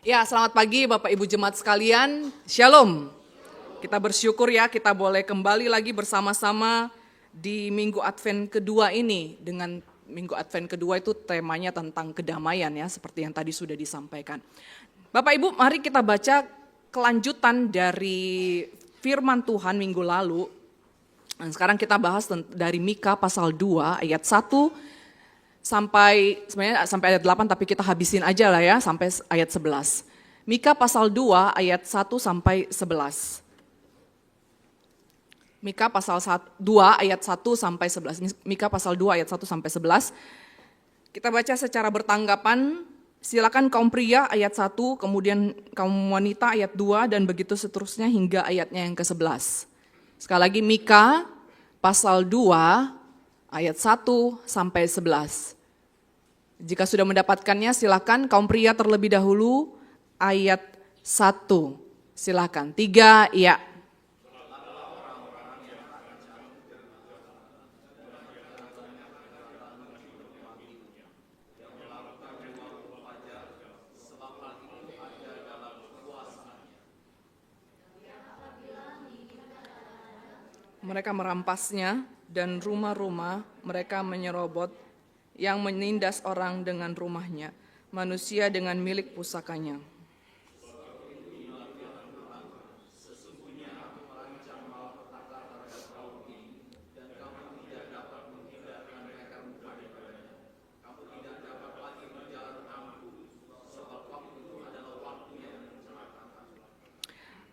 Ya, selamat pagi Bapak Ibu Jemaat sekalian. Shalom. Kita bersyukur ya kita boleh kembali lagi bersama-sama di Minggu Advent kedua ini. Dengan Minggu Advent kedua itu temanya tentang kedamaian ya, seperti yang tadi sudah disampaikan. Bapak Ibu, mari kita baca kelanjutan dari firman Tuhan minggu lalu. Dan sekarang kita bahas dari Mika pasal 2 ayat 1 sebenarnya sampai ayat 8, tapi kita habisin aja lah ya sampai ayat 11. Mika pasal 2 ayat 1 sampai 11. Mika pasal 2 ayat 1 sampai 11. Mika pasal 2 ayat 1 sampai 11. Kita baca secara bertanggapan. Silakan kaum pria ayat 1, kemudian kaum wanita ayat 2 dan begitu seterusnya hingga ayatnya yang ke-11. Sekali lagi Mika pasal 2 ayat 1 sampai 11. Jika sudah mendapatkannya silakan kaum pria terlebih dahulu ayat 1. Silakan. 3 ya. Mereka merampasnya dan rumah-rumah mereka menyerobot, yang menindas orang dengan rumahnya, manusia dengan milik pusakanya.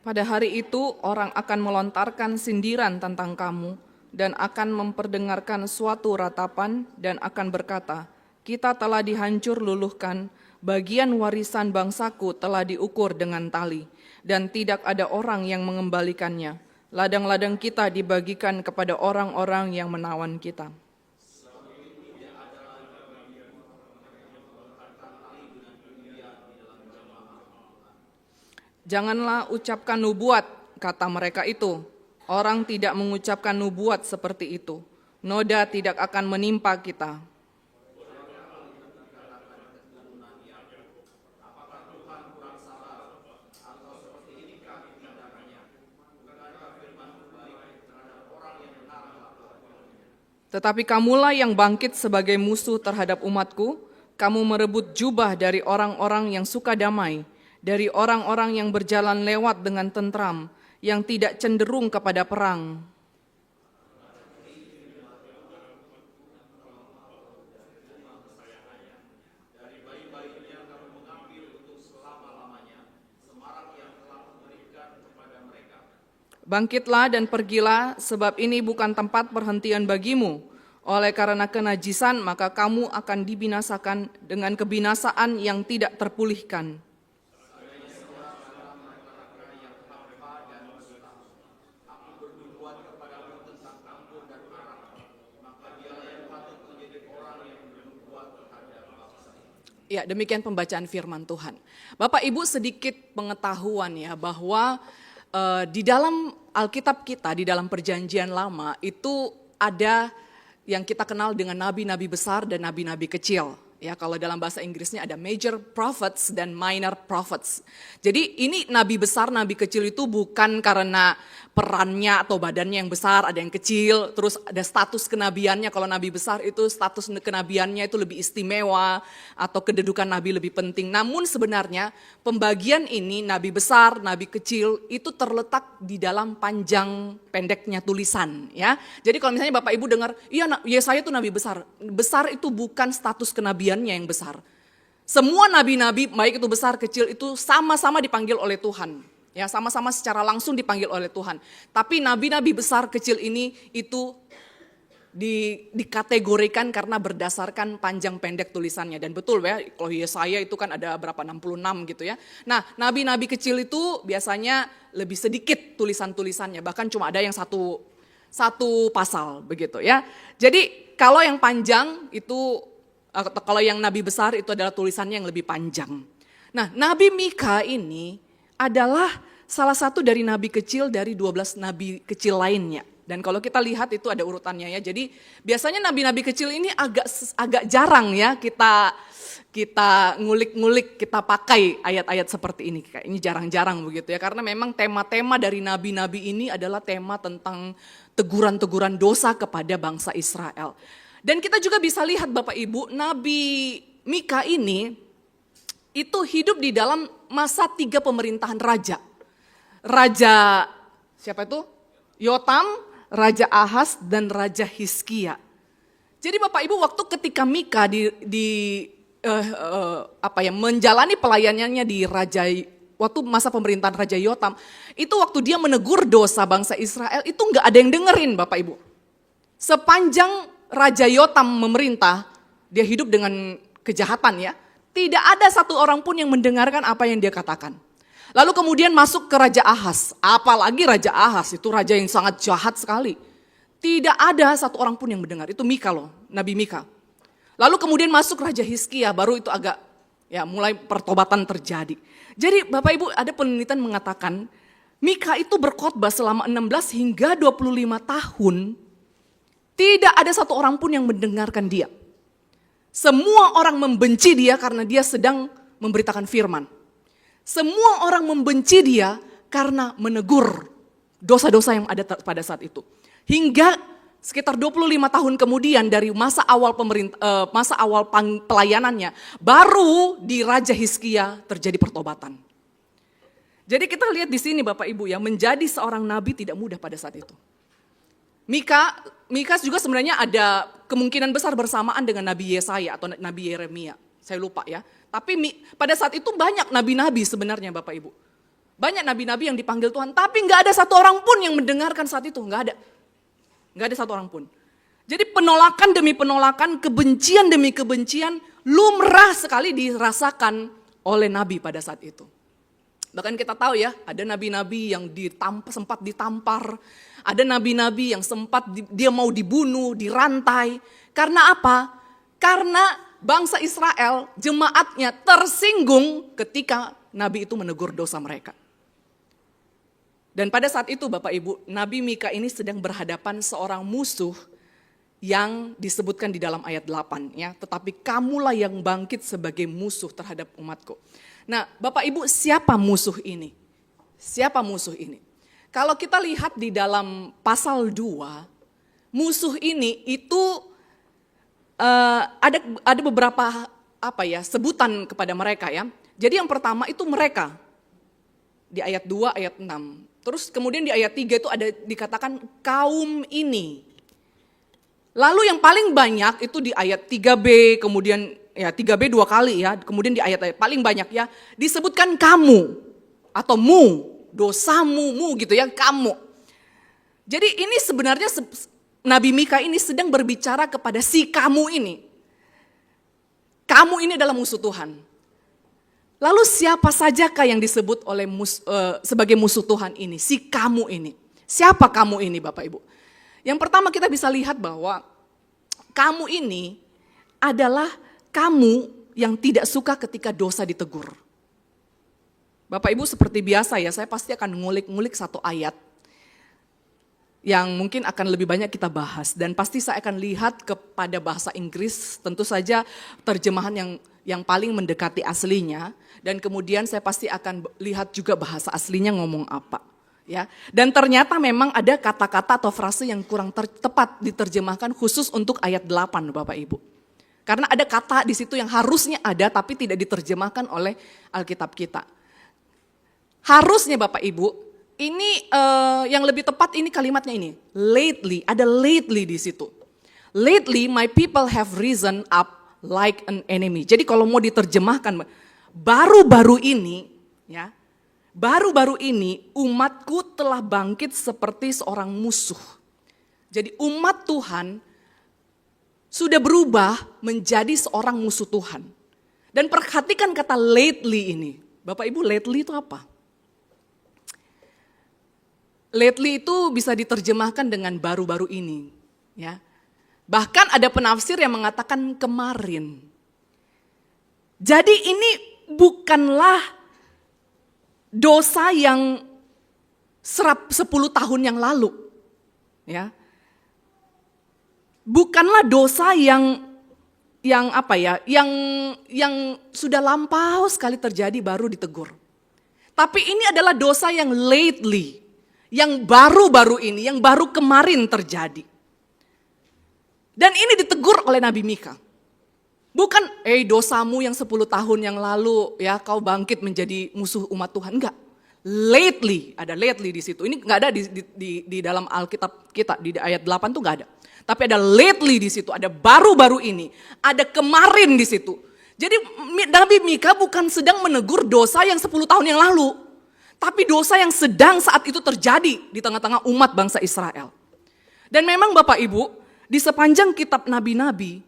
Pada hari itu orang akan melontarkan sindiran tentang kamu dan akan memperdengarkan suatu ratapan dan akan berkata, kita telah dihancur luluhkan, bagian warisan bangsaku telah diukur dengan tali dan tidak ada orang yang mengembalikannya. Ladang-ladang kita dibagikan kepada orang-orang yang menawan kita. Janganlah ucapkan nubuat, kata mereka itu. Orang tidak mengucapkan nubuat seperti itu. Noda tidak akan menimpa kita. Tetapi kamulah yang bangkit sebagai musuh terhadap umatku. Kamu merebut jubah dari orang-orang yang suka damai, dari orang-orang yang berjalan lewat dengan tentram, yang tidak cenderung kepada perang. Bangkitlah dan pergilah, sebab ini bukan tempat perhentian bagimu. Oleh karena kenajisan, maka kamu akan dibinasakan dengan kebinasaan yang tidak terpulihkan. Ya, demikian pembacaan firman Tuhan. Bapak Ibu, sedikit pengetahuan ya bahwa di dalam Alkitab kita, di dalam Perjanjian Lama itu ada yang kita kenal dengan nabi-nabi besar dan nabi-nabi kecil. Ya, kalau dalam bahasa Inggrisnya ada major prophets dan minor prophets. Jadi ini nabi besar, nabi kecil itu bukan karena perannya atau badannya yang besar, ada yang kecil, terus ada status kenabiannya. Kalau nabi besar itu status kenabiannya itu lebih istimewa atau kedudukan nabi lebih penting. Namun sebenarnya pembagian ini nabi besar, nabi kecil itu terletak di dalam panjang pendeknya tulisan ya. Jadi kalau misalnya Bapak Ibu dengar, iya Yesaya itu nabi besar. Besar itu bukan status kenabiannya yang besar. Semua nabi-nabi baik itu besar kecil itu sama-sama dipanggil oleh Tuhan. Ya, sama-sama secara langsung dipanggil oleh Tuhan. Tapi nabi-nabi besar kecil ini itu dikategorikan karena berdasarkan panjang pendek tulisannya. Dan betul ya, kalau Yesaya itu kan ada berapa, 66 gitu ya. Nah, nabi-nabi kecil itu biasanya lebih sedikit tulisan-tulisannya. Bahkan cuma ada yang satu pasal begitu ya. Jadi kalau yang panjang itu, kalau yang nabi besar itu adalah tulisannya yang lebih panjang. Nah, Nabi Mika ini adalah salah satu dari nabi kecil dari 12 nabi kecil lainnya. Dan kalau kita lihat itu ada urutannya ya. Jadi biasanya nabi-nabi kecil ini agak jarang ya kita ngulik-ngulik, kita pakai ayat-ayat seperti ini. Kayak ini jarang-jarang begitu ya, karena memang tema-tema dari nabi-nabi ini adalah tema tentang teguran-teguran dosa kepada bangsa Israel. Dan kita juga bisa lihat Bapak Ibu, Nabi Mika ini itu hidup di dalam masa 3 pemerintahan raja. Raja siapa itu? Yotam, Raja Ahaz, dan Raja Hizkia. Jadi Bapak Ibu, waktu ketika Mika menjalani pelayanannya di waktu masa pemerintahan Raja Yotam, itu waktu dia menegur dosa bangsa Israel, itu nggak ada yang dengerin Bapak Ibu. Sepanjang Raja Yotam memerintah, dia hidup dengan kejahatan ya, tidak ada satu orang pun yang mendengarkan apa yang dia katakan. Lalu kemudian masuk ke Raja Ahaz, apalagi Raja Ahaz itu raja yang sangat jahat sekali. Tidak ada satu orang pun yang mendengar, itu Mika loh, Nabi Mika. Lalu kemudian masuk Raja Hizkia, baru itu agak ya mulai pertobatan terjadi. Jadi Bapak Ibu, ada penelitian mengatakan Mika itu berkhotbah selama 16 hingga 25 tahun, tidak ada satu orang pun yang mendengarkan dia. Semua orang membenci dia karena dia sedang memberitakan firman. Semua orang membenci dia karena menegur dosa-dosa yang ada pada saat itu. Hingga sekitar 25 tahun kemudian dari masa awal pelayanannya, baru di Raja Hizkia terjadi pertobatan. Jadi kita lihat di sini Bapak Ibu ya, menjadi seorang nabi tidak mudah pada saat itu. Mika juga sebenarnya ada kemungkinan besar bersamaan dengan Nabi Yesaya atau Nabi Yeremia. Saya lupa ya. Tapi pada saat itu banyak nabi-nabi sebenarnya Bapak Ibu. Banyak nabi-nabi yang dipanggil Tuhan, tapi nggak ada satu orang pun yang mendengarkan saat itu, nggak ada. Nggak ada satu orang pun. Jadi penolakan demi penolakan, kebencian demi kebencian, lumrah sekali dirasakan oleh nabi pada saat itu. Bahkan kita tahu ya, ada nabi-nabi yang sempat ditampar, ada nabi-nabi yang sempat dia mau dibunuh, dirantai. Karena apa? Karena bangsa Israel, jemaatnya tersinggung ketika nabi itu menegur dosa mereka. Dan pada saat itu Bapak Ibu, Nabi Mika ini sedang berhadapan seorang musuh yang disebutkan di dalam ayat 8 ya, tetapi kamulah yang bangkit sebagai musuh terhadap umatku. Nah, Bapak Ibu, siapa musuh ini? Siapa musuh ini? Kalau kita lihat di dalam pasal 2, musuh ini itu ada beberapa sebutan kepada mereka ya. Jadi yang pertama itu mereka. Di ayat 2, ayat 6. Terus kemudian di ayat 3 itu ada dikatakan kaum ini. Lalu yang paling banyak itu di ayat 3b, kemudian ya 3b 2 kali ya, kemudian di ayat paling banyak ya disebutkan kamu atau dosamu gitu ya, kamu. Jadi ini sebenarnya Nabi Mika ini sedang berbicara kepada si kamu ini. Kamu ini adalah musuh Tuhan. Lalu siapa sajakah yang disebut oleh sebagai musuh Tuhan ini? Si kamu ini. Siapa kamu ini Bapak Ibu? Yang pertama kita bisa lihat bahwa kamu ini adalah kamu yang tidak suka ketika dosa ditegur. Bapak Ibu seperti biasa ya, saya pasti akan ngulik-ngulik satu ayat yang mungkin akan lebih banyak kita bahas. Dan pasti saya akan lihat kepada bahasa Inggris, tentu saja terjemahan yang paling mendekati aslinya. Dan kemudian saya pasti akan lihat juga bahasa aslinya ngomong apa. Ya. Dan ternyata memang ada kata-kata atau frase yang kurang tepat diterjemahkan khusus untuk ayat 8 Bapak Ibu. Karena ada kata di situ yang harusnya ada tapi tidak diterjemahkan oleh Alkitab kita. Harusnya Bapak Ibu, ini yang lebih tepat ini kalimatnya ini. Lately, ada lately di situ. Lately my people have risen up like an enemy. Jadi kalau mau diterjemahkan, baru-baru ini ya, baru-baru ini umatku telah bangkit seperti seorang musuh. Jadi umat Tuhan sudah berubah menjadi seorang musuh Tuhan. Dan perhatikan kata lately ini. Bapak Ibu, lately itu apa? Lately itu bisa diterjemahkan dengan baru-baru ini. Ya. Bahkan ada penafsir yang mengatakan kemarin. Jadi ini bukanlah dosa yang 10 tahun yang lalu. Ya. Bukanlah dosa yang yang sudah lampau sekali terjadi baru ditegur. Tapi ini adalah dosa yang lately, yang baru-baru ini, yang baru kemarin terjadi. Dan ini ditegur oleh Nabi Mika. Bukan, dosamu yang 10 tahun yang lalu ya kau bangkit menjadi musuh umat Tuhan. Enggak. Lately, ada lately di situ. Ini enggak ada di dalam Alkitab kita, di ayat 8 tuh enggak ada. Tapi ada lately di situ, ada baru-baru ini, ada kemarin di situ. Jadi Nabi Mika bukan sedang menegur dosa yang 10 tahun yang lalu. Tapi dosa yang sedang saat itu terjadi di tengah-tengah umat bangsa Israel. Dan memang Bapak Ibu, di sepanjang kitab nabi-nabi,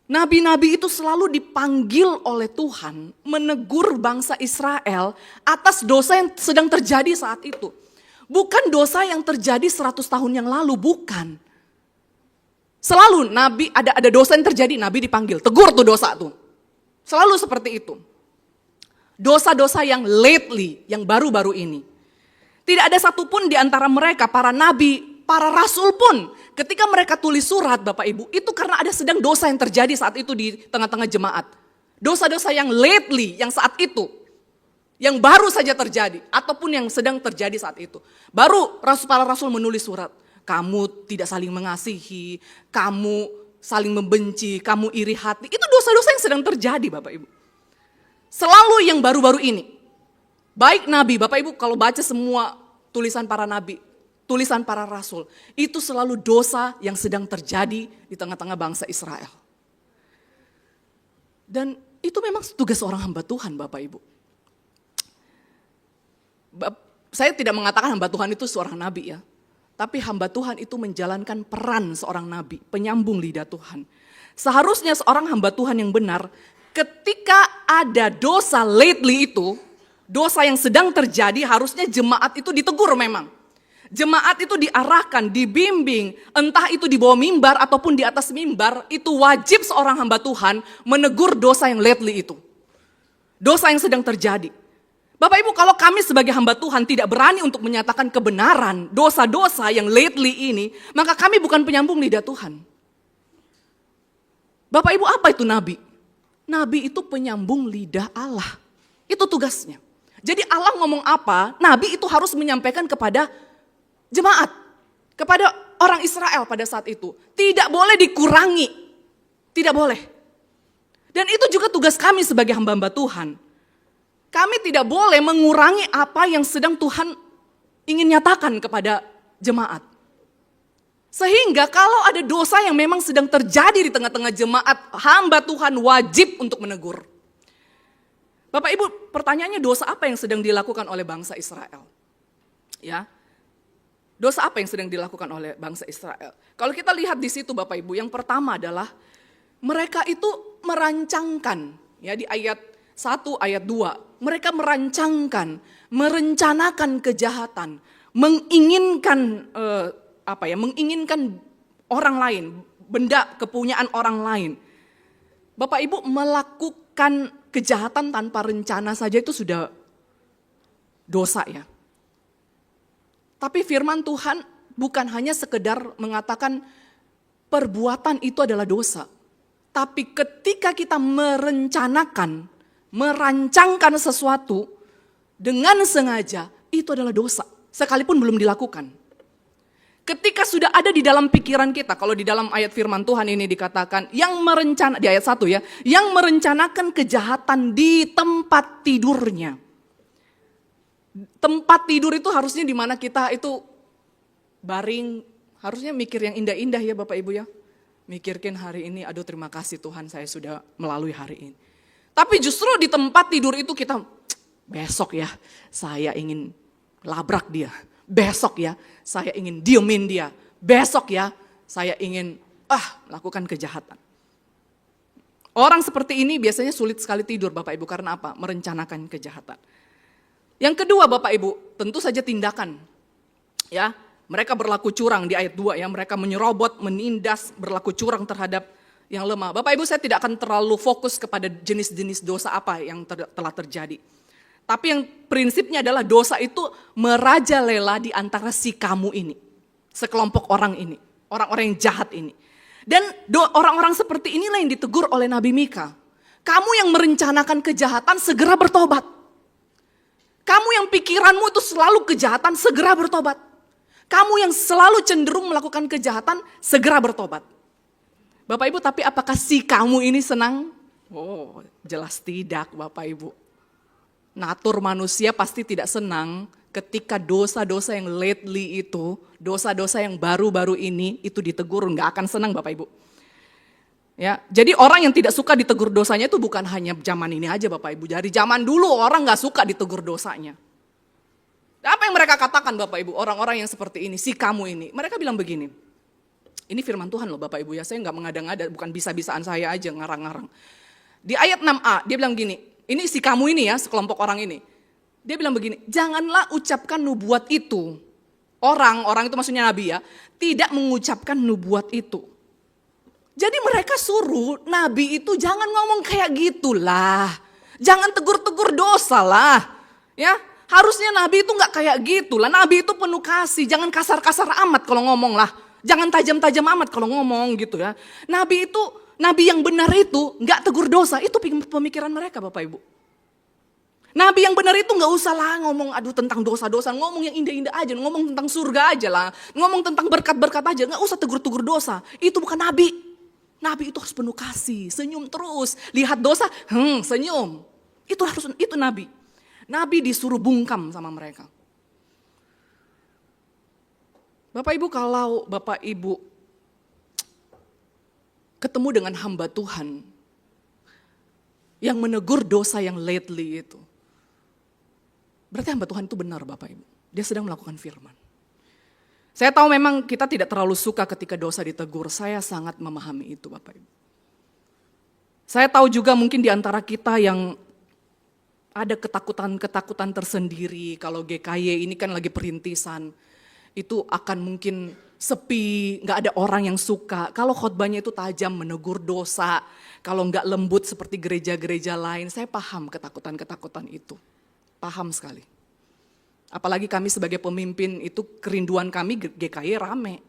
nabi-nabi itu selalu dipanggil oleh Tuhan menegur bangsa Israel atas dosa yang sedang terjadi saat itu. Bukan dosa yang terjadi 100 tahun yang lalu, bukan. Selalu nabi ada dosa yang terjadi, nabi dipanggil, tegur tuh dosa tuh. Selalu seperti itu. Dosa-dosa yang lately, yang baru-baru ini. Tidak ada satupun di antara mereka, para nabi, para rasul pun, ketika mereka tulis surat Bapak Ibu, itu karena ada sedang dosa yang terjadi saat itu di tengah-tengah jemaat. Dosa-dosa yang lately, yang saat itu. Yang baru saja terjadi, ataupun yang sedang terjadi saat itu. Baru para rasul menulis surat. Kamu tidak saling mengasihi, kamu saling membenci, kamu iri hati. Itu dosa-dosa yang sedang terjadi Bapak Ibu. Selalu yang baru-baru ini. Baik nabi, Bapak Ibu kalau baca semua tulisan para nabi, tulisan para rasul, itu selalu dosa yang sedang terjadi di tengah-tengah bangsa Israel. Dan itu memang tugas seorang hamba Tuhan Bapak Ibu. Saya tidak mengatakan hamba Tuhan itu seorang nabi ya. Tapi hamba Tuhan itu menjalankan peran seorang nabi, penyambung lidah Tuhan. Seharusnya seorang hamba Tuhan yang benar, ketika ada dosa lately itu, dosa yang sedang terjadi, harusnya jemaat itu ditegur memang. Jemaat itu diarahkan, dibimbing, entah itu di bawah mimbar ataupun di atas mimbar, itu wajib seorang hamba Tuhan menegur dosa yang lately itu. Dosa yang sedang terjadi. Bapak Ibu, kalau kami sebagai hamba Tuhan tidak berani untuk menyatakan kebenaran dosa-dosa yang lately ini, maka kami bukan penyambung lidah Tuhan. Bapak Ibu, apa itu nabi? Nabi itu penyambung lidah Allah. Itu tugasnya. Jadi Allah ngomong apa, nabi itu harus menyampaikan kepada jemaat, kepada orang Israel pada saat itu. Tidak boleh dikurangi, tidak boleh. Dan itu juga tugas kami sebagai hamba-hamba Tuhan. Kami tidak boleh mengurangi apa yang sedang Tuhan ingin nyatakan kepada jemaat. Sehingga kalau ada dosa yang memang sedang terjadi di tengah-tengah jemaat, hamba Tuhan wajib untuk menegur. Bapak Ibu, pertanyaannya dosa apa yang sedang dilakukan oleh bangsa Israel? Ya. Dosa apa yang sedang dilakukan oleh bangsa Israel? Kalau kita lihat di situ Bapak Ibu, yang pertama adalah mereka itu merancangkan, ya di ayat 1 ayat 2, mereka merancangkan, merencanakan kejahatan, menginginkan menginginkan orang lain, benda kepunyaan orang lain. Bapak Ibu, melakukan kejahatan tanpa rencana saja itu sudah dosa ya. Tapi firman Tuhan bukan hanya sekedar mengatakan perbuatan itu adalah dosa. Tapi ketika kita merencanakan, merancangkan sesuatu dengan sengaja, itu adalah dosa. Sekalipun belum dilakukan. Ketika sudah ada di dalam pikiran kita, kalau di dalam ayat firman Tuhan ini dikatakan, di ayat 1 ya, yang merencanakan kejahatan di tempat tidurnya. Tempat tidur itu harusnya di mana kita itu baring, harusnya mikir yang indah-indah ya Bapak Ibu ya. Mikirkan hari ini, aduh terima kasih Tuhan saya sudah melalui hari ini. Tapi justru di tempat tidur itu kita, besok ya saya ingin labrak dia. Besok ya saya ingin diemin dia. Besok ya saya ingin lakukan kejahatan. Orang seperti ini biasanya sulit sekali tidur Bapak Ibu, karena apa? Merencanakan kejahatan. Yang kedua Bapak Ibu, tentu saja tindakan. Ya, mereka berlaku curang di ayat 2 ya, mereka menyerobot, menindas, berlaku curang terhadap yang lemah. Bapak Ibu, saya tidak akan terlalu fokus kepada jenis-jenis dosa apa yang telah terjadi. Tapi yang prinsipnya adalah dosa itu merajalela di antara si kamu ini. Sekelompok orang ini, orang-orang yang jahat ini. Dan orang-orang seperti inilah yang ditegur oleh Nabi Mika. Kamu yang merencanakan kejahatan segera bertobat. Kamu yang pikiranmu itu selalu kejahatan segera bertobat. Kamu yang selalu cenderung melakukan kejahatan segera bertobat. Bapak Ibu, tapi apakah si kamu ini senang? Oh, jelas tidak Bapak Ibu. Natur manusia pasti tidak senang ketika dosa-dosa yang lately itu, dosa-dosa yang baru-baru ini itu ditegur, nggak akan senang Bapak Ibu. Ya, jadi orang yang tidak suka ditegur dosanya itu bukan hanya zaman ini aja Bapak Ibu. Dari zaman dulu orang nggak suka ditegur dosanya. Apa yang mereka katakan Bapak Ibu, orang-orang yang seperti ini, si kamu ini. Mereka bilang begini, ini firman Tuhan loh Bapak Ibu ya, saya nggak mengada-ngada, bukan bisa-bisaan saya aja ngarang-ngarang. Di ayat 6a dia bilang gini, ini si kamu ini ya, sekelompok orang ini. Dia bilang begini, janganlah ucapkan nubuat itu. Orang itu maksudnya Nabi ya, tidak mengucapkan nubuat itu. Jadi mereka suruh Nabi itu jangan ngomong kayak gitulah. Jangan tegur-tegur dosa lah. Ya, harusnya Nabi itu gak kayak gitulah. Nabi itu penuh kasih, jangan kasar-kasar amat kalau ngomong lah. Jangan tajam-tajam amat kalau ngomong gitu ya. Nabi yang benar itu gak tegur dosa, itu pemikiran mereka Bapak Ibu. Nabi yang benar itu gak usah lah ngomong aduh tentang dosa-dosa, ngomong yang indah-indah aja, ngomong tentang surga aja lah, ngomong tentang berkat-berkat aja, gak usah tegur-tegur dosa. Itu bukan Nabi. Nabi itu harus penuh kasih, senyum terus, lihat dosa, senyum. Itu Nabi. Nabi disuruh bungkam sama mereka. Bapak Ibu, kalau Bapak Ibu ketemu dengan hamba Tuhan yang menegur dosa yang lately itu, berarti hamba Tuhan itu benar Bapak Ibu. Dia sedang melakukan firman. Saya tahu memang kita tidak terlalu suka ketika dosa ditegur. Saya sangat memahami itu Bapak Ibu. Saya tahu juga mungkin di antara kita yang ada ketakutan-ketakutan tersendiri. Kalau GKY ini kan lagi perintisan. Itu akan mungkin sepi, gak ada orang yang suka. Kalau khotbahnya itu tajam menegur dosa. Kalau gak lembut seperti gereja-gereja lain. Saya paham ketakutan-ketakutan itu. Paham sekali. Apalagi kami sebagai pemimpin itu kerinduan kami GKY rame.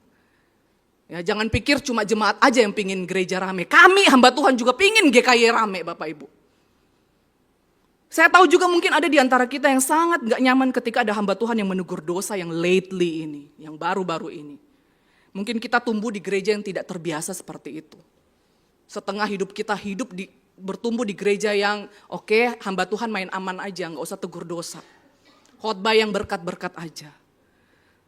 Ya, jangan pikir cuma jemaat aja yang pingin gereja rame. Kami hamba Tuhan juga pingin GKY rame Bapak Ibu. Saya tahu juga mungkin ada di antara kita yang sangat gak nyaman ketika ada hamba Tuhan yang menegur dosa yang lately ini. Yang baru-baru ini. Mungkin kita tumbuh di gereja yang tidak terbiasa seperti itu. Setengah hidup kita bertumbuh di gereja yang oke, hamba Tuhan main aman aja, gak usah tegur dosa. Khotbah yang berkat-berkat aja.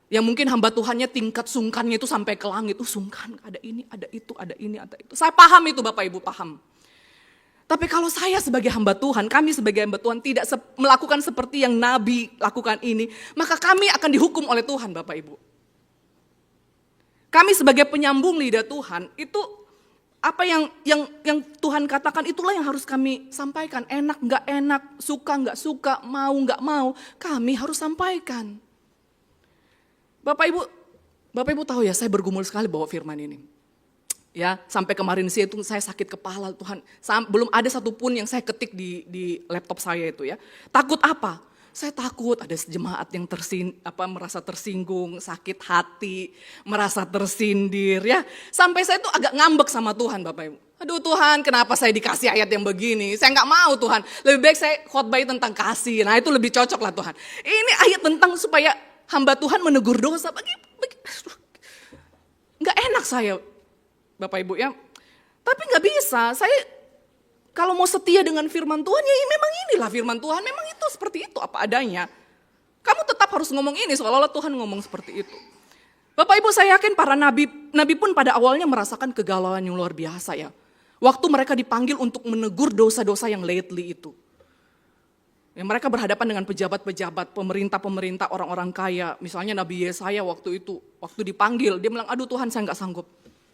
Yang mungkin hamba Tuhannya tingkat sungkannya itu sampai ke langit. Sungkan, ada ini, ada itu, ada ini, ada itu. Saya paham itu Bapak Ibu, paham. Tapi kalau saya sebagai hamba Tuhan, kami sebagai hamba Tuhan tidak melakukan seperti yang Nabi lakukan ini, maka kami akan dihukum oleh Tuhan Bapak Ibu. Kami sebagai penyambung lidah Tuhan, itu apa yang Tuhan katakan itulah yang harus kami sampaikan. Enak gak enak, suka gak suka, mau gak mau, kami harus sampaikan. Bapak Ibu tahu ya, saya bergumul sekali bawa firman ini. Ya, sampai kemarin sih itu saya sakit kepala Tuhan. Belum ada satupun yang saya ketik di laptop saya itu ya. Takut apa? Saya takut ada jemaat yang merasa tersinggung, sakit hati, merasa tersindir ya. Sampai saya tuh agak ngambek sama Tuhan Bapak Ibu. Aduh Tuhan, kenapa saya dikasih ayat yang begini? Saya nggak mau Tuhan. Lebih baik saya khotbah tentang kasih. Nah itu lebih cocok lah Tuhan. Ini ayat tentang supaya hamba Tuhan menegur dosa. Nggak enak saya Bapak Ibu ya. Tapi nggak bisa. Saya kalau mau setia dengan firman Tuhan, ya memang inilah firman Tuhan, memang itu seperti itu apa adanya. Kamu tetap harus ngomong ini, seolah-olah Tuhan ngomong seperti itu. Bapak Ibu, saya yakin para nabi pun pada awalnya merasakan kegalauan yang luar biasa ya. Waktu mereka dipanggil untuk menegur dosa-dosa yang lately itu. Ya, mereka berhadapan dengan pejabat-pejabat, pemerintah-pemerintah, orang-orang kaya. Misalnya Nabi Yesaya waktu dipanggil, dia bilang, aduh Tuhan saya gak sanggup.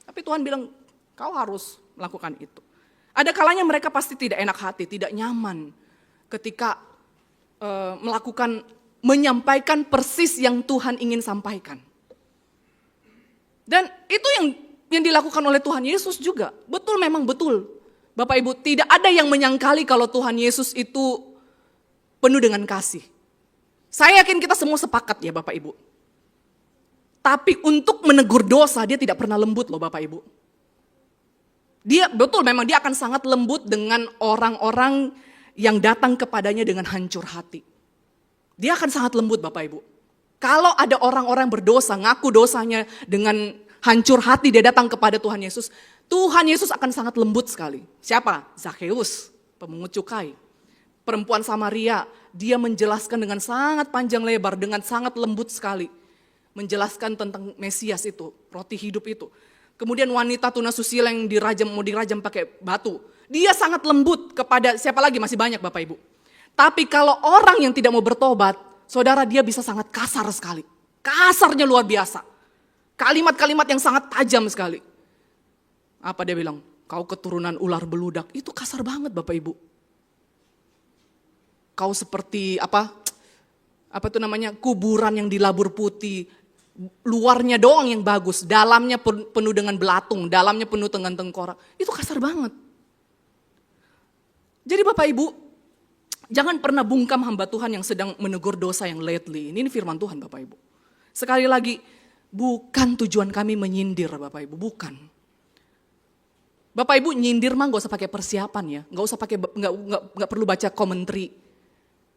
Tapi Tuhan bilang, kau harus melakukan itu. Ada kalanya mereka pasti tidak enak hati, tidak nyaman ketika menyampaikan persis yang Tuhan ingin sampaikan. Dan itu yang dilakukan oleh Tuhan Yesus juga. Betul, memang betul. Bapak Ibu, tidak ada yang menyangkali kalau Tuhan Yesus itu penuh dengan kasih. Saya yakin kita semua sepakat ya Bapak Ibu. Tapi untuk menegur dosa dia tidak pernah lembut loh Bapak Ibu. Dia betul memang dia akan sangat lembut dengan orang-orang yang datang kepadanya dengan hancur hati. Dia akan sangat lembut Bapak Ibu. Kalau ada orang-orang berdosa, ngaku dosanya dengan hancur hati dia datang kepada Tuhan Yesus akan sangat lembut sekali. Siapa? Zakheus, pemungut cukai. Perempuan Samaria, dia menjelaskan dengan sangat panjang lebar, dengan sangat lembut sekali. Menjelaskan tentang Mesias itu, roti hidup itu. Kemudian wanita tunasusila yang mau dirajam pakai batu. Dia sangat lembut kepada siapa lagi, masih banyak Bapak Ibu. Tapi kalau orang yang tidak mau bertobat, saudara, dia bisa sangat kasar sekali. Kasarnya luar biasa. Kalimat-kalimat yang sangat tajam sekali. Apa dia bilang? Kau keturunan ular beludak. Itu kasar banget Bapak Ibu. Kau seperti apa itu namanya, kuburan yang dilabur putih. Luarnya doang yang bagus, dalamnya penuh dengan belatung, dalamnya penuh dengan tengkorak. Itu kasar banget. Jadi Bapak Ibu, jangan pernah bungkam hamba Tuhan yang sedang menegur dosa yang lately. Ini firman Tuhan Bapak Ibu. Sekali lagi, bukan tujuan kami menyindir Bapak Ibu, bukan. Bapak Ibu nyindir mah gak usah pakai persiapan ya, nggak perlu baca commentary,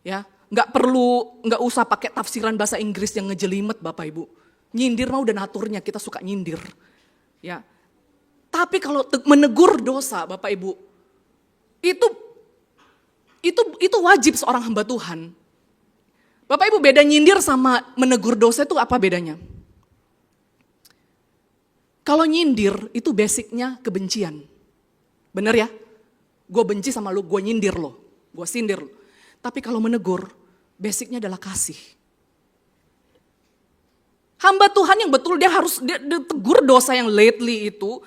ya, nggak usah pakai tafsiran bahasa Inggris yang ngejelimet Bapak Ibu. Nyindir mah udah naturnya, kita suka nyindir. Ya. Tapi kalau menegur dosa Bapak Ibu, itu wajib seorang hamba Tuhan. Bapak Ibu, beda nyindir sama menegur dosa itu apa bedanya? Kalau nyindir itu basicnya kebencian. Bener ya? Gue benci sama lu, gue nyindir lo, gue sindir lo. Tapi kalau menegur, basicnya adalah kasih. Hamba Tuhan yang betul dia harus tegur dosa yang lately itu.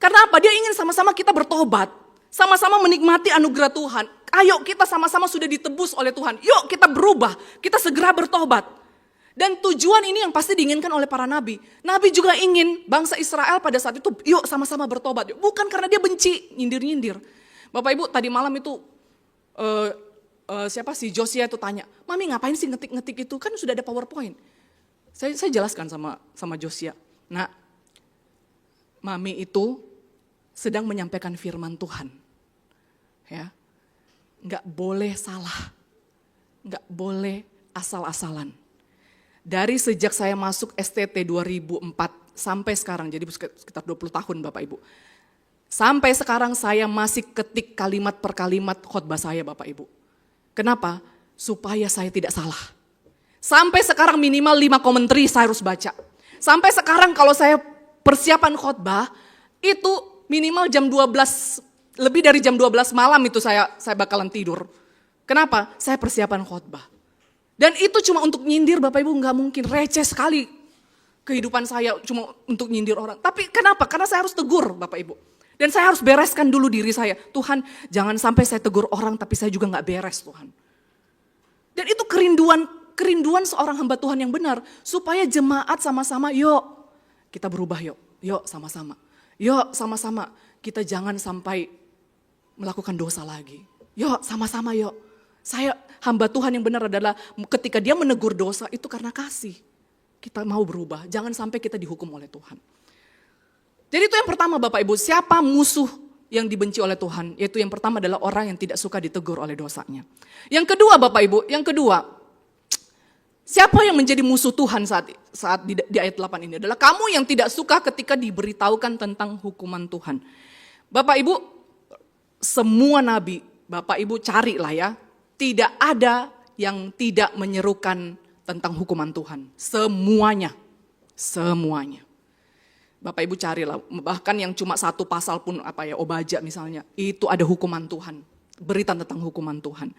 Karena apa? Dia ingin sama-sama kita bertobat. Sama-sama menikmati anugerah Tuhan. Ayo kita sama-sama sudah ditebus oleh Tuhan. Yuk kita berubah, kita segera bertobat. Dan tujuan ini yang pasti diinginkan oleh para nabi. Nabi juga ingin bangsa Israel pada saat itu, yuk sama-sama bertobat. Bukan karena dia benci, nyindir-nyindir. Bapak Ibu tadi malam itu, siapa sih Josia itu tanya, Mami ngapain sih ngetik-ngetik itu? Kan sudah ada PowerPoint. Saya jelaskan sama Josia. Nah, Mami itu sedang menyampaikan firman Tuhan. Ya. Enggak boleh salah. Enggak boleh asal-asalan. Dari sejak saya masuk STT 2004 sampai sekarang, jadi sekitar 20 tahun Bapak Ibu. Sampai sekarang saya masih ketik kalimat per kalimat khotbah saya Bapak Ibu. Kenapa? Supaya saya tidak salah. Sampai sekarang minimal 5 komentari saya harus baca. Sampai sekarang kalau saya persiapan khotbah, itu minimal jam 12, lebih dari jam 12 malam itu saya bakalan tidur. Kenapa? Saya persiapan khotbah. Dan itu cuma untuk nyindir Bapak Ibu, gak mungkin, receh sekali kehidupan saya cuma untuk nyindir orang. Tapi kenapa? Karena saya harus tegur Bapak Ibu. Dan saya harus bereskan dulu diri saya. Tuhan jangan sampai saya tegur orang tapi saya juga gak beres Tuhan. Dan itu kerinduan seorang hamba Tuhan yang benar. Supaya jemaat sama-sama yuk kita berubah yuk sama-sama. Yuk sama-sama kita jangan sampai melakukan dosa lagi. Yuk sama-sama yuk. Saya hamba Tuhan yang benar adalah ketika dia menegur dosa itu karena kasih. Kita mau berubah, jangan sampai kita dihukum oleh Tuhan. Jadi itu yang pertama Bapak Ibu, siapa musuh yang dibenci oleh Tuhan? Yaitu yang pertama adalah orang yang tidak suka ditegur oleh dosanya. Yang kedua Bapak Ibu, siapa yang menjadi musuh Tuhan saat di ayat 8 ini? Adalah kamu yang tidak suka ketika diberitahukan tentang hukuman Tuhan. Bapak Ibu, semua nabi, Bapak Ibu carilah ya, tidak ada yang tidak menyerukan tentang hukuman Tuhan. Semuanya. Bapak Ibu carilah, bahkan yang cuma satu pasal pun Obaja misalnya, itu ada hukuman Tuhan, berita tentang hukuman Tuhan.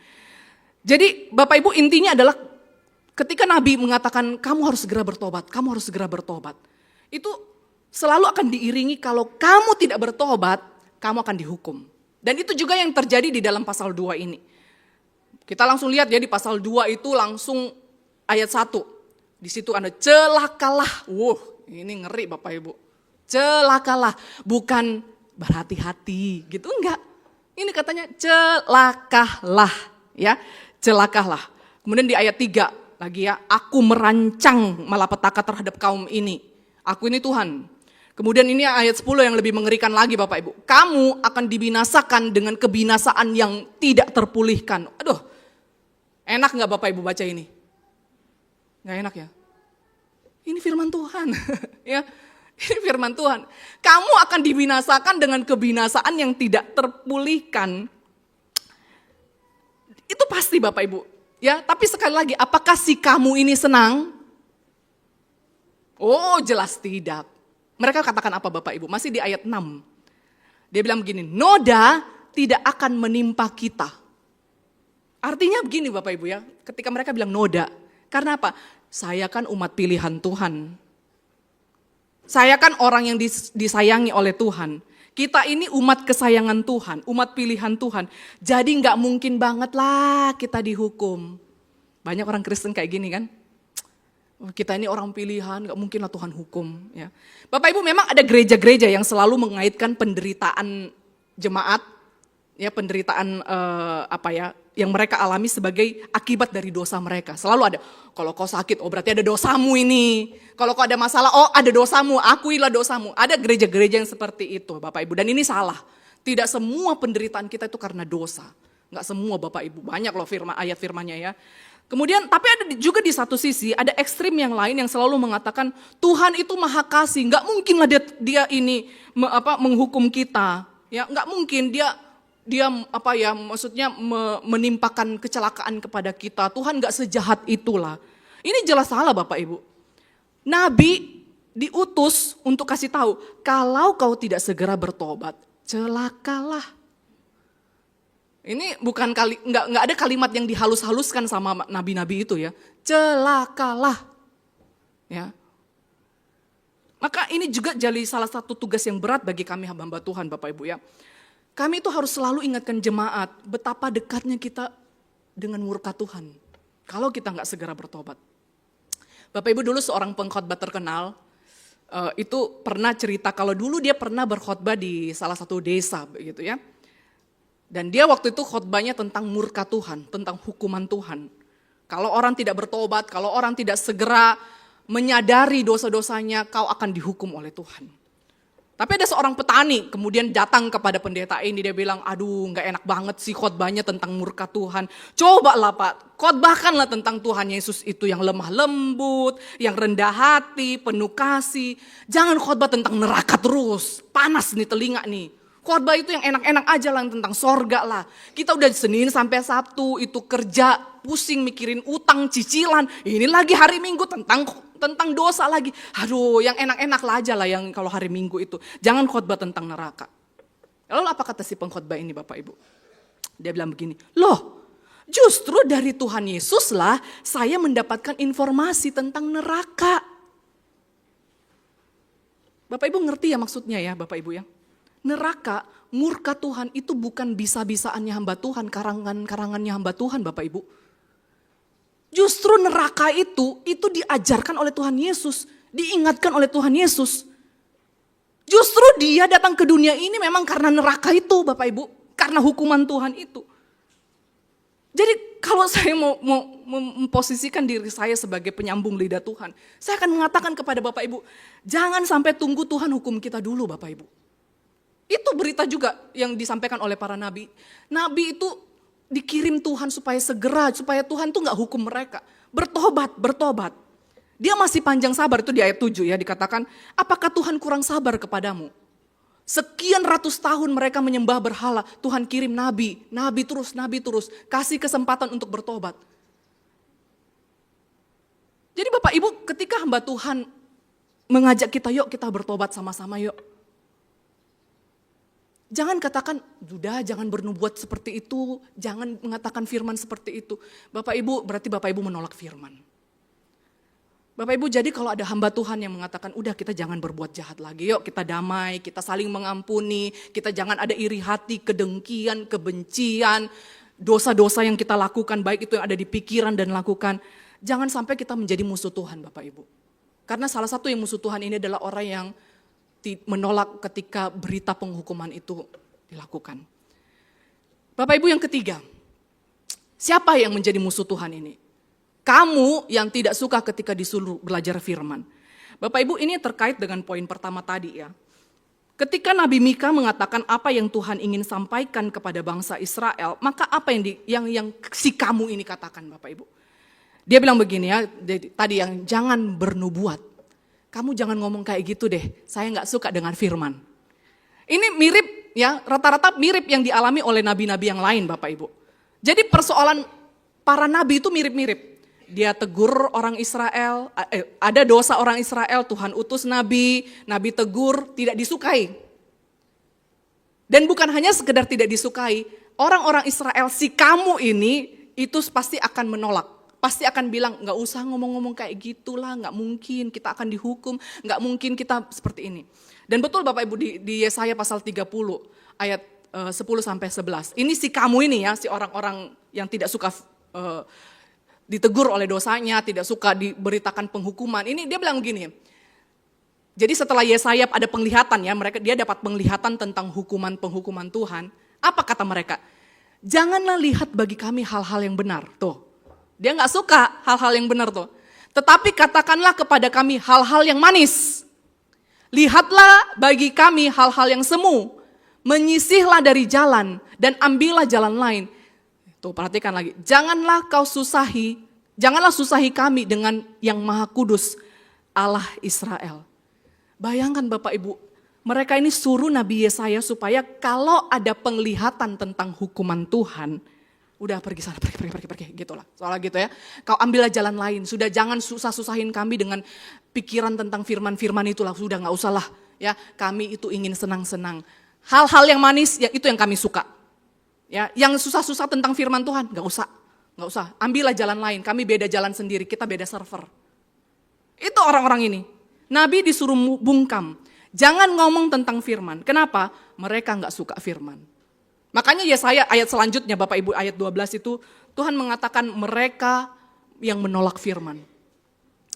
Jadi Bapak Ibu intinya adalah ketika Nabi mengatakan kamu harus segera bertobat, itu selalu akan diiringi kalau kamu tidak bertobat, kamu akan dihukum. Dan itu juga yang terjadi di dalam pasal 2 ini. Kita langsung lihat ya di pasal 2 itu langsung ayat 1. Di situ ada celakalah. Ini ngeri Bapak Ibu. Celakalah, bukan berhati-hati gitu, enggak. Ini katanya celakalah, ya. Celakalah. Kemudian di ayat 3 lagi ya, aku merancang malapetaka terhadap kaum ini. Aku ini Tuhan. Kemudian ini ayat 10 yang lebih mengerikan lagi Bapak Ibu. Kamu akan dibinasakan dengan kebinasaan yang tidak terpulihkan. Aduh, enak gak Bapak Ibu baca ini? Gak enak ya? Ini firman Tuhan. Ya, ini firman Tuhan. Kamu akan dibinasakan dengan kebinasaan yang tidak terpulihkan. Itu pasti Bapak Ibu. Ya, tapi sekali lagi, apakah si kamu ini senang? Oh, jelas tidak. Mereka katakan apa Bapak Ibu? Masih di ayat 6. Dia bilang begini, noda tidak akan menimpa kita. Artinya begini Bapak Ibu ya, ketika mereka bilang noda. Karena apa? Saya kan umat pilihan Tuhan. Saya kan orang yang disayangi oleh Tuhan. Kita ini umat kesayangan Tuhan, umat pilihan Tuhan. Jadi gak mungkin banget lah kita dihukum. Banyak orang Kristen kayak gini kan. Kita ini orang pilihan, gak mungkin lah Tuhan hukum. Ya. Bapak Ibu memang ada gereja-gereja yang selalu mengaitkan penderitaan jemaat, ya penderitaan yang mereka alami sebagai akibat dari dosa mereka. Selalu ada, kalau kau sakit, oh berarti ada dosamu ini. Kalau kau ada masalah, oh ada dosamu, akuilah dosamu. Ada gereja-gereja yang seperti itu Bapak Ibu, dan ini salah. Tidak semua penderitaan kita itu karena dosa. Gak semua Bapak Ibu, banyak loh ayat firmannya ya. Kemudian, tapi ada juga di satu sisi, ada ekstrim yang lain yang selalu mengatakan, Tuhan itu maha kasih, gak mungkin lah dia ini menghukum kita. Ya, gak mungkin dia menimpakan kecelakaan kepada kita. Tuhan gak sejahat itulah. Ini jelas salah Bapak Ibu. Nabi diutus untuk kasih tahu, kalau kau tidak segera bertobat, celakalah. Ini bukan nggak ada kalimat yang dihalus-haluskan sama nabi-nabi itu ya. Celakalah. Ya. Maka ini juga jadi salah satu tugas yang berat bagi kami hamba Tuhan Bapak Ibu ya. Kami itu harus selalu ingatkan jemaat betapa dekatnya kita dengan murka Tuhan. Kalau kita nggak segera bertobat. Bapak Ibu dulu seorang pengkhotbah terkenal itu pernah cerita kalau dulu dia pernah berkhotbah di salah satu desa begitu ya. Dan dia waktu itu khotbahnya tentang murka Tuhan, tentang hukuman Tuhan. Kalau orang tidak bertobat, kalau orang tidak segera menyadari dosa-dosanya, kau akan dihukum oleh Tuhan. Tapi ada seorang petani kemudian datang kepada pendeta ini, dia bilang, aduh gak enak banget sih khotbahnya tentang murka Tuhan. Cobalah Pak, khotbahkanlah tentang Tuhan Yesus itu yang lemah lembut, yang rendah hati, penuh kasih. Jangan khotbah tentang neraka terus, panas nih telinga nih. Khotbah itu yang enak-enak aja lah, tentang sorga lah. Kita udah Senin sampai Sabtu itu kerja, pusing mikirin utang, cicilan. Ini lagi hari Minggu tentang dosa lagi. Aduh, yang enak-enak lah aja lah yang kalau hari Minggu itu. Jangan khotbah tentang neraka. Lalu apa kata si pengkhotbah ini Bapak Ibu? Dia bilang begini, loh justru dari Tuhan Yesus lah saya mendapatkan informasi tentang neraka. Bapak Ibu ngerti ya maksudnya ya Bapak Ibu ya? Neraka, murka Tuhan itu bukan bisa-bisaannya hamba Tuhan, karangan-karangannya hamba Tuhan Bapak Ibu. Justru neraka itu diajarkan oleh Tuhan Yesus, diingatkan oleh Tuhan Yesus. Justru dia datang ke dunia ini memang karena neraka itu Bapak Ibu, karena hukuman Tuhan itu. Jadi kalau saya mau memposisikan diri saya sebagai penyambung lidah Tuhan, saya akan mengatakan kepada Bapak Ibu, jangan sampai tunggu Tuhan hukum kita dulu Bapak Ibu. Itu berita juga yang disampaikan oleh para nabi. Nabi itu dikirim Tuhan supaya Tuhan tuh gak hukum mereka. Bertobat. Dia masih panjang sabar, itu di ayat 7 ya dikatakan, apakah Tuhan kurang sabar kepadamu? Sekian ratus tahun mereka menyembah berhala, Tuhan kirim nabi terus, kasih kesempatan untuk bertobat. Jadi Bapak Ibu ketika hamba Tuhan mengajak kita, yuk kita bertobat sama-sama yuk. Jangan katakan, jangan bernubuat seperti itu, jangan mengatakan firman seperti itu. Bapak Ibu, berarti Bapak Ibu menolak firman. Bapak Ibu, jadi kalau ada hamba Tuhan yang mengatakan, udah kita jangan berbuat jahat lagi, yuk kita damai, kita saling mengampuni, kita jangan ada iri hati, kedengkian, kebencian, dosa-dosa yang kita lakukan, baik itu yang ada di pikiran dan lakukan. Jangan sampai kita menjadi musuh Tuhan Bapak Ibu. Karena salah satu yang musuh Tuhan ini adalah orang yang menolak ketika berita penghukuman itu dilakukan. Bapak Ibu yang ketiga, siapa yang menjadi musuh Tuhan ini? Kamu yang tidak suka ketika disuruh belajar firman. Bapak Ibu, ini terkait dengan poin pertama tadi ya. Ketika Nabi Mika mengatakan apa yang Tuhan ingin sampaikan kepada bangsa Israel, maka apa yang si kamu ini katakan Bapak Ibu? Dia bilang begini ya, tadi yang jangan bernubuat. Kamu jangan ngomong kayak gitu deh, saya gak suka dengan firman. Ini mirip ya, rata-rata mirip yang dialami oleh nabi-nabi yang lain Bapak Ibu. Jadi persoalan para nabi itu mirip-mirip. Dia tegur orang Israel, ada dosa orang Israel, Tuhan utus nabi tegur, tidak disukai. Dan bukan hanya sekedar tidak disukai, orang-orang Israel si kamu ini itu pasti akan menolak. Pasti akan bilang, gak usah ngomong-ngomong kayak gitulah, gak mungkin kita akan dihukum, gak mungkin kita seperti ini. Dan betul Bapak Ibu di Yesaya pasal 30 ayat 10-11, ini si kamu ini ya, si orang-orang yang tidak suka ditegur oleh dosanya, tidak suka diberitakan penghukuman. Ini dia bilang gini, jadi setelah Yesaya ada penglihatan ya, dia dapat penglihatan tentang penghukuman Tuhan. Apa kata mereka? Janganlah lihat bagi kami hal-hal yang benar. Tuh, dia gak suka hal-hal yang benar tuh. Tetapi katakanlah kepada kami hal-hal yang manis. Lihatlah bagi kami hal-hal yang semu. Menyisihlah dari jalan dan ambillah jalan lain. Tuh perhatikan lagi, janganlah susahi kami dengan yang maha kudus, Allah Israel. Bayangkan Bapak Ibu, mereka ini suruh Nabi Yesaya supaya kalau ada penglihatan tentang hukuman Tuhan, udah pergi sana, pergi, gitulah. Soalnya gitu ya, kau ambillah jalan lain, sudah jangan susah-susahin kami dengan pikiran tentang firman-firman itulah, sudah gak usah lah. Ya, kami itu ingin senang-senang. Hal-hal yang manis, ya itu yang kami suka. Ya, yang susah-susah tentang firman Tuhan, gak usah. Ambillah jalan lain, kami beda jalan sendiri, kita beda server. Itu orang-orang ini. Nabi disuruh bungkam, jangan ngomong tentang firman. Kenapa? Mereka gak suka firman. Makanya Yesaya ayat selanjutnya Bapak Ibu ayat 12 itu, Tuhan mengatakan mereka yang menolak firman.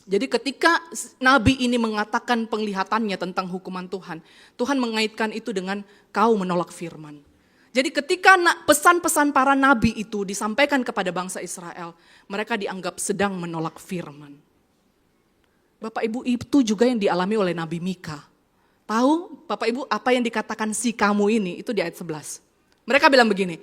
Jadi ketika Nabi ini mengatakan penglihatannya tentang hukuman Tuhan, Tuhan mengaitkan itu dengan kau menolak firman. Jadi ketika pesan-pesan para nabi itu disampaikan kepada bangsa Israel, mereka dianggap sedang menolak firman. Bapak Ibu, itu juga yang dialami oleh Nabi Mika. Tahu Bapak Ibu apa yang dikatakan si kamu ini, itu di ayat 11. Mereka bilang begini,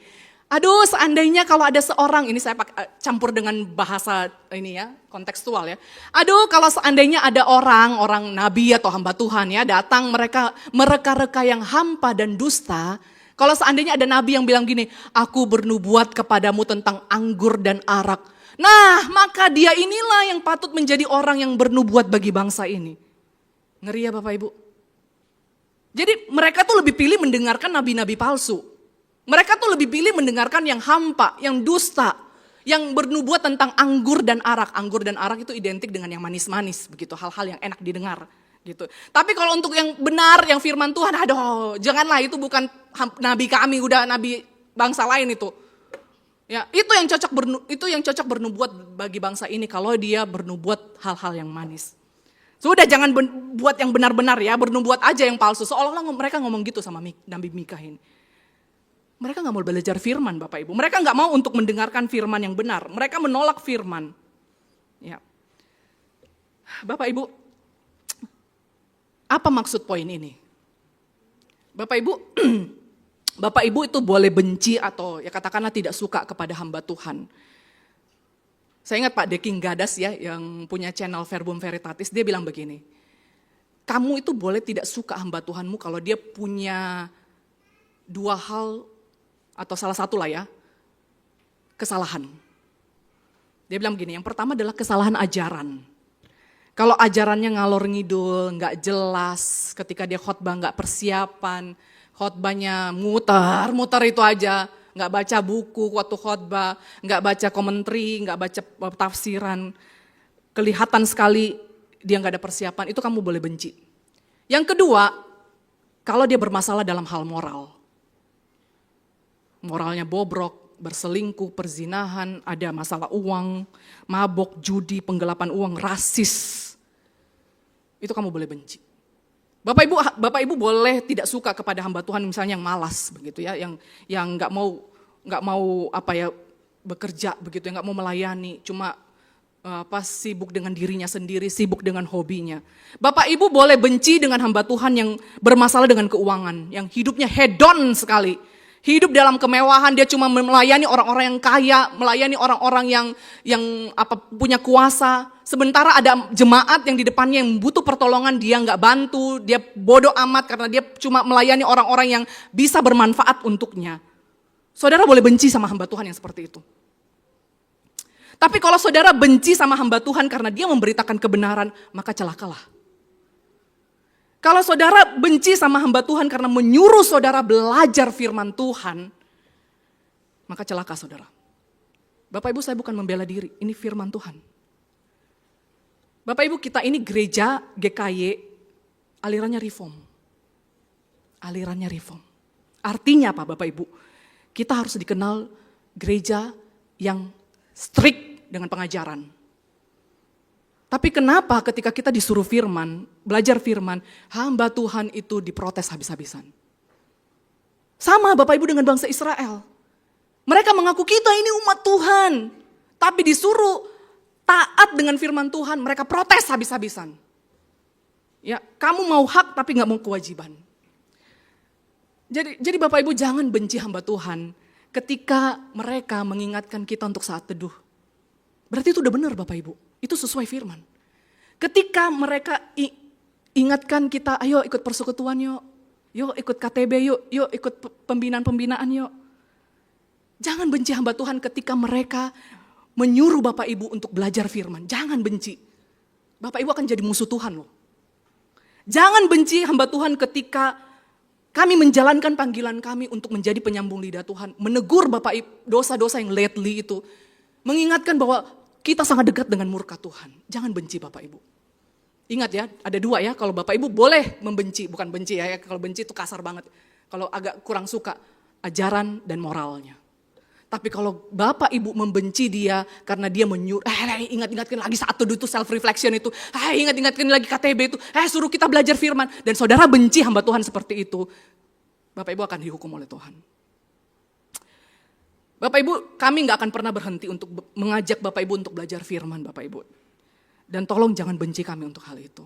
aduh seandainya kalau ada seorang, ini saya campur dengan bahasa ini ya, kontekstual ya. Aduh kalau seandainya ada orang nabi atau hamba Tuhan ya, datang mereka-reka yang hampa dan dusta. Kalau seandainya ada nabi yang bilang gini, aku bernubuat kepadamu tentang anggur dan arak. Nah, maka dia inilah yang patut menjadi orang yang bernubuat bagi bangsa ini. Ngeri ya Bapak Ibu. Jadi mereka tuh lebih pilih mendengarkan nabi-nabi palsu. Mereka tuh lebih pilih mendengarkan yang hampa, yang dusta, yang bernubuat tentang anggur dan arak. Anggur dan arak itu identik dengan yang manis-manis, begitu, hal-hal yang enak didengar. Gitu. Tapi kalau untuk yang benar, yang firman Tuhan, aduh, janganlah, itu bukan nabi kami, udah nabi bangsa lain itu. Ya, itu yang cocok bernubuat bagi bangsa ini kalau dia bernubuat hal-hal yang manis. Sudah jangan buat yang benar-benar ya, bernubuat aja yang palsu. Seolah-olah mereka ngomong gitu sama Nabi Mika ini. Mereka gak mau belajar firman Bapak Ibu. Mereka gak mau untuk mendengarkan firman yang benar. Mereka menolak firman. Ya. Bapak Ibu, apa maksud poin ini? Bapak Ibu itu boleh benci atau ya katakanlah tidak suka kepada hamba Tuhan. Saya ingat Pak Deking Gadas ya yang punya channel Verbum Veritatis, dia bilang begini, kamu itu boleh tidak suka hamba Tuhanmu kalau dia punya dua hal atau salah satu lah ya, kesalahan. Dia bilang begini, yang pertama adalah kesalahan ajaran. Kalau ajarannya ngalor ngidul, gak jelas, ketika dia khotbah gak persiapan, khotbahnya muter itu aja, gak baca buku waktu khotbah, gak baca komentari, gak baca tafsiran, kelihatan sekali dia gak ada persiapan, itu kamu boleh benci. Yang kedua, kalau dia bermasalah dalam hal moral. Moralnya bobrok, berselingkuh, perzinahan, ada masalah uang, mabok, judi, penggelapan uang, rasis. Itu kamu boleh benci. Bapak Ibu boleh tidak suka kepada hamba Tuhan misalnya yang malas begitu ya, yang nggak mau bekerja begitu, yang nggak mau melayani, cuma sibuk dengan dirinya sendiri, sibuk dengan hobinya. Bapak Ibu boleh benci dengan hamba Tuhan yang bermasalah dengan keuangan, yang hidupnya hedon sekali. Hidup dalam kemewahan, dia cuma melayani orang-orang yang kaya, melayani orang-orang yang punya kuasa. Sementara ada jemaat yang di depannya yang butuh pertolongan, dia nggak bantu, dia bodoh amat karena dia cuma melayani orang-orang yang bisa bermanfaat untuknya. Saudara boleh benci sama hamba Tuhan yang seperti itu. Tapi kalau saudara benci sama hamba Tuhan karena dia memberitakan kebenaran, maka celakalah. Kalau saudara benci sama hamba Tuhan karena menyuruh saudara belajar firman Tuhan, maka celaka saudara. Bapak Ibu, saya bukan membela diri, ini firman Tuhan. Bapak Ibu, kita ini gereja GKY, alirannya reform. Alirannya reform. Artinya apa Bapak Ibu? Kita harus dikenal gereja yang strict dengan pengajaran. Tapi kenapa ketika kita disuruh firman, belajar firman, hamba Tuhan itu diprotes habis-habisan. Sama Bapak Ibu dengan bangsa Israel. Mereka mengaku kita ini umat Tuhan. Tapi disuruh taat dengan firman Tuhan, mereka protes habis-habisan. Ya, kamu mau hak tapi gak mau kewajiban. Jadi Bapak Ibu jangan benci hamba Tuhan ketika mereka mengingatkan kita untuk saat teduh. Berarti itu udah benar Bapak Ibu. Itu sesuai firman. Ketika mereka ingatkan kita, ayo ikut persekutuan yuk. Yuk ikut KTB yuk. Yuk ikut pembinaan-pembinaan yuk. Jangan benci hamba Tuhan ketika mereka menyuruh Bapak Ibu untuk belajar firman. Jangan benci. Bapak Ibu akan jadi musuh Tuhan loh. Jangan benci hamba Tuhan ketika kami menjalankan panggilan kami untuk menjadi penyambung lidah Tuhan. Menegur Bapak Ibu dosa-dosa yang lately itu. Mengingatkan bahwa kita sangat dekat dengan murka Tuhan. Jangan benci Bapak Ibu. Ingat ya, ada dua ya. Kalau Bapak Ibu boleh membenci, bukan benci ya. Kalau benci itu kasar banget. Kalau agak kurang suka, ajaran dan moralnya. Tapi kalau Bapak Ibu membenci dia karena dia menyuruh, ingat-ingatkan lagi saat teduh itu self reflection itu, ingat-ingatkan lagi KTB itu, suruh kita belajar firman. Dan saudara benci hamba Tuhan seperti itu, Bapak Ibu akan dihukum oleh Tuhan. Bapak Ibu, kami gak akan pernah berhenti untuk mengajak Bapak Ibu untuk belajar firman Bapak Ibu. Dan tolong jangan benci kami untuk hal itu.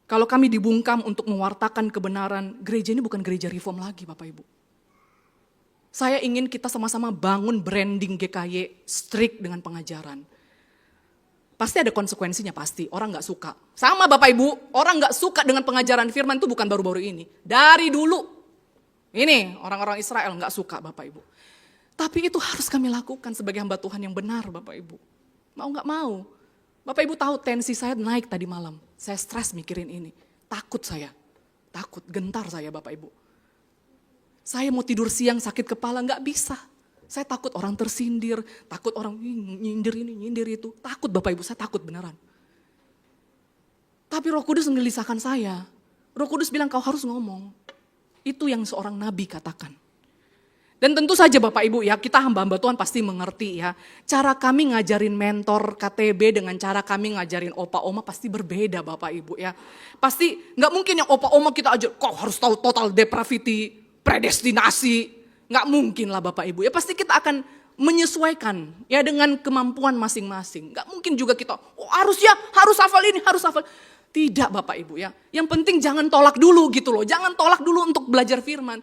Kalau kami dibungkam untuk mewartakan kebenaran, gereja ini bukan gereja reform lagi Bapak Ibu. Saya ingin kita sama-sama bangun branding GKY strict dengan pengajaran. Pasti ada konsekuensinya pasti, orang gak suka. Sama Bapak Ibu, orang gak suka dengan pengajaran firman itu bukan baru-baru ini. Dari dulu, ini orang-orang Israel gak suka Bapak Ibu. Tapi itu harus kami lakukan sebagai hamba Tuhan yang benar Bapak Ibu. Mau gak mau. Bapak Ibu tahu tensi saya naik tadi malam. Saya stres mikirin ini. Takut saya. Takut, gentar saya Bapak Ibu. Saya mau tidur siang sakit kepala gak bisa. Saya takut orang tersindir. Takut orang nyindir ini, nyindir itu. Takut Bapak Ibu, saya takut beneran. Tapi Roh Kudus menggelisahkan saya. Roh Kudus bilang kau harus ngomong. Itu yang seorang nabi katakan. Dan tentu saja Bapak Ibu ya, kita hamba-hamba Tuhan pasti mengerti ya. Cara kami ngajarin mentor KTB dengan cara kami ngajarin opa oma pasti berbeda Bapak Ibu ya. Pasti gak mungkin yang opa oma kita ajar, kok harus tahu total depravity, predestinasi. Gak mungkin lah Bapak Ibu ya, pasti kita akan menyesuaikan ya dengan kemampuan masing-masing. Gak mungkin juga kita, harus hafal ini, harus hafal. Tidak Bapak Ibu ya, yang penting jangan tolak dulu gitu loh. Jangan tolak dulu untuk belajar firman.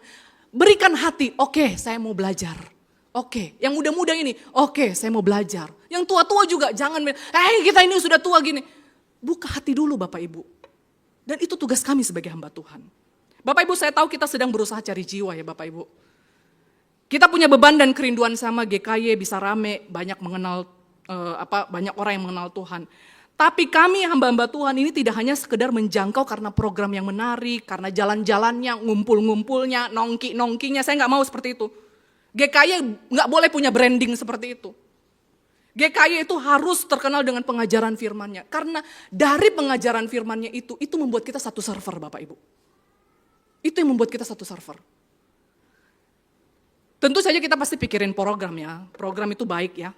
Berikan hati, oke, saya mau belajar. Oke, yang muda-muda ini, oke, saya mau belajar. Yang tua-tua juga jangan, kita ini sudah tua gini. Buka hati dulu Bapak Ibu. Dan itu tugas kami sebagai hamba Tuhan. Bapak Ibu, saya tahu kita sedang berusaha cari jiwa ya Bapak Ibu. Kita punya beban dan kerinduan sama GKY bisa rame, banyak mengenal banyak orang yang mengenal Tuhan. Tapi kami hamba-hamba Tuhan ini tidak hanya sekedar menjangkau karena program yang menarik, karena jalan-jalannya, ngumpul-ngumpulnya, nongki-nongkinya, saya gak mau seperti itu. GKY gak boleh punya branding seperti itu. GKY itu harus terkenal dengan pengajaran firman-Nya. Karena dari pengajaran firman-Nya itu membuat kita satu server Bapak Ibu. Itu yang membuat kita satu server. Tentu saja kita pasti pikirin program ya, program itu baik ya.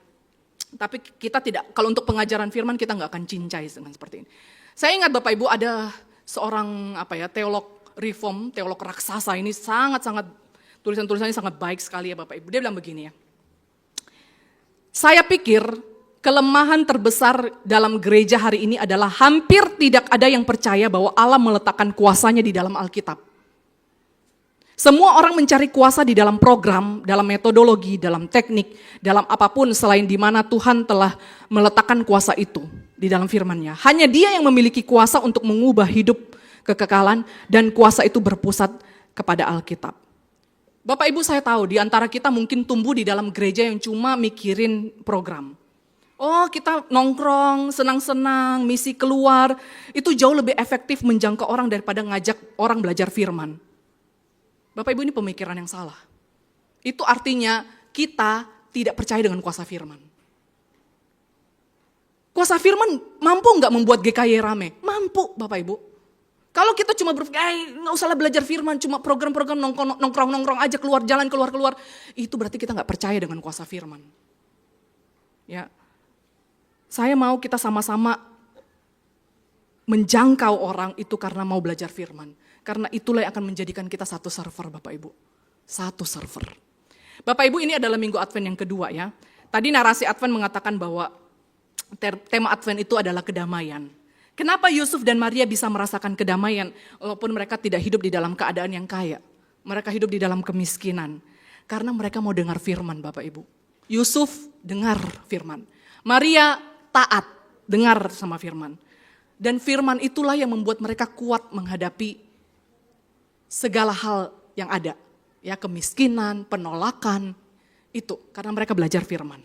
Tapi kita tidak, kalau untuk pengajaran firman kita nggak akan cincai dengan seperti ini. Saya ingat Bapak Ibu ada seorang teolog reform, teolog raksasa ini sangat-sangat, tulisan-tulisannya sangat baik sekali ya Bapak Ibu. Dia bilang begini ya, saya pikir kelemahan terbesar dalam gereja hari ini adalah hampir tidak ada yang percaya bahwa Allah meletakkan kuasanya di dalam Alkitab. Semua orang mencari kuasa di dalam program, dalam metodologi, dalam teknik, dalam apapun selain di mana Tuhan telah meletakkan kuasa itu di dalam firman-Nya. Hanya Dia yang memiliki kuasa untuk mengubah hidup kekekalan dan kuasa itu berpusat kepada Alkitab. Bapak Ibu, saya tahu di antara kita mungkin tumbuh di dalam gereja yang cuma mikirin program. Oh, kita nongkrong, senang-senang, misi keluar, itu jauh lebih efektif menjangkau orang daripada ngajak orang belajar firman. Bapak Ibu, ini pemikiran yang salah. Itu artinya kita tidak percaya dengan kuasa firman. Kuasa firman mampu nggak membuat GKY rame? Mampu, Bapak Ibu. Kalau kita cuma berpikir, nggak usahlah belajar firman, cuma program-program nongkrong-nongkrong aja, keluar jalan, keluar-keluar. Itu berarti kita nggak percaya dengan kuasa firman. Ya, saya mau kita sama-sama menjangkau orang itu karena mau belajar firman. Karena itulah yang akan menjadikan kita satu server, Bapak Ibu. Satu server. Bapak Ibu, ini adalah minggu Advent yang kedua ya. Tadi narasi Advent mengatakan bahwa tema Advent itu adalah kedamaian. Kenapa Yusuf dan Maria bisa merasakan kedamaian walaupun mereka tidak hidup di dalam keadaan yang kaya? Mereka hidup di dalam kemiskinan. Karena mereka mau dengar firman, Bapak Ibu. Yusuf dengar firman. Maria taat, dengar sama firman. Dan firman itulah yang membuat mereka kuat menghadapi segala hal yang ada. Ya, kemiskinan, penolakan, itu karena mereka belajar firman.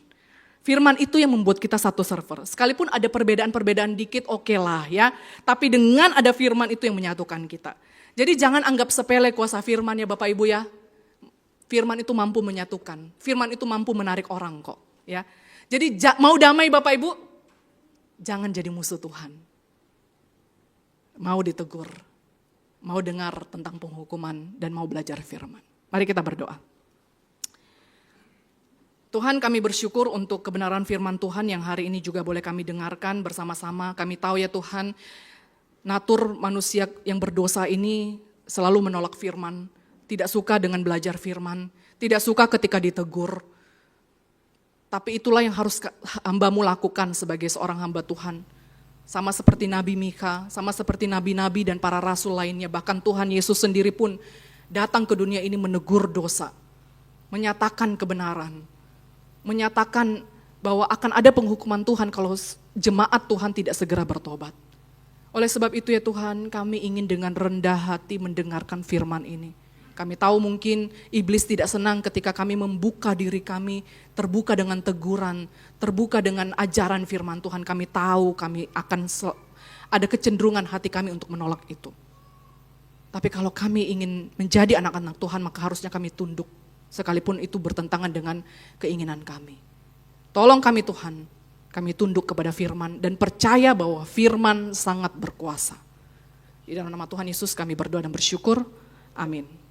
Firman itu yang membuat kita satu server. Sekalipun ada perbedaan-perbedaan dikit, oke lah ya. Tapi dengan ada firman itu yang menyatukan kita. Jadi jangan anggap sepele kuasa firman ya Bapak Ibu ya. Firman itu mampu menyatukan. Firman itu mampu menarik orang kok. Ya. Jadi mau damai Bapak Ibu, jangan jadi musuh Tuhan. Mau ditegur, mau dengar tentang penghukuman dan mau belajar firman. Mari kita berdoa. Tuhan, kami bersyukur untuk kebenaran firman Tuhan yang hari ini juga boleh kami dengarkan bersama-sama. Kami tahu ya Tuhan, natur manusia yang berdosa ini selalu menolak firman, tidak suka dengan belajar firman, tidak suka ketika ditegur. Tapi itulah yang harus hamba-Mu lakukan sebagai seorang hamba Tuhan. Sama seperti Nabi Mika, sama seperti nabi-nabi dan para rasul lainnya, bahkan Tuhan Yesus sendiri pun datang ke dunia ini menegur dosa, menyatakan kebenaran, menyatakan bahwa akan ada penghukuman Tuhan kalau jemaat Tuhan tidak segera bertobat. Oleh sebab itu ya Tuhan, kami ingin dengan rendah hati mendengarkan firman ini. Kami tahu mungkin iblis tidak senang ketika kami membuka diri kami, terbuka dengan teguran, terbuka dengan ajaran firman Tuhan. Kami tahu kami akan ada kecenderungan hati kami untuk menolak itu. Tapi kalau kami ingin menjadi anak-anak Tuhan, maka harusnya kami tunduk. Sekalipun itu bertentangan dengan keinginan kami. Tolong kami Tuhan, kami tunduk kepada firman dan percaya bahwa firman sangat berkuasa. Di dalam nama Tuhan Yesus kami berdoa dan bersyukur. Amin.